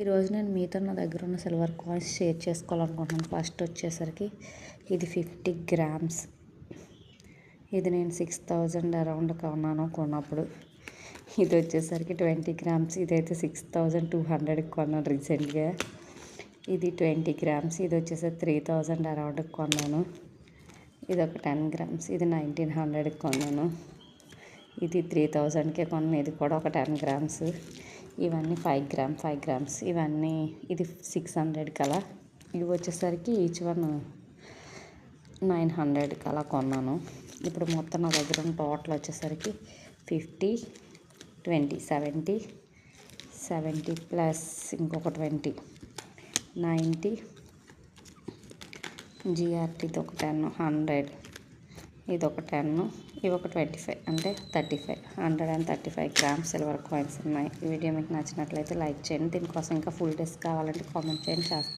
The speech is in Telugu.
ఈరోజు నేను మీతో నా దగ్గర ఉన్న సిల్వర్ కాయిన్స్ షేర్ చేసుకోవాలనుకుంటున్నాను. ఫస్ట్ వచ్చేసరికి ఇది 50 గ్రామ్స్. ఇది నేను 6000 అరౌండ్ కొన్నప్పుడు. ఇది వచ్చేసరికి 20 గ్రామ్స్. ఇదైతే 6200 కొన్నాను రీసెంట్గా. ఇది 20 గ్రామ్స్. ఇది వచ్చేసరికి 3000 అరౌండ్ కొన్నాను. ఇది ఒక 10 గ్రామ్స్. ఇది 1900 కొన్నాను. ఇది 3000కే కొన్నాను. ఇది కూడా ఒక 10 గ్రామ్స్. ఇవన్నీ 5 గ్రామ్స్. ఇవన్నీ ఇది 600 కలా. ఇవి వచ్చేసరికి ఈచ్ వన్ 900 కలా కొన్నాను. ఇప్పుడు మొత్తం నా దగ్గర ఉన్న టోటల్ వచ్చేసరికి 50, 20, 70 ప్లస్ ఇంకొక 20, 90, జిఆర్టీది ఒక 10, 100, ఇది ఒక 10, ఇవి ఒక 25, అంటే 35, 135 గ్రామ్స్ సిల్వర్ కాయిన్స్ ఉన్నాయి. ఈ వీడియో మీకు నచ్చినట్లయితే లైక్ చేయండి. దీనికోసం ఇంకా ఫుల్ టెస్ట్ కావాలంటే కామెంట్ చేయండి.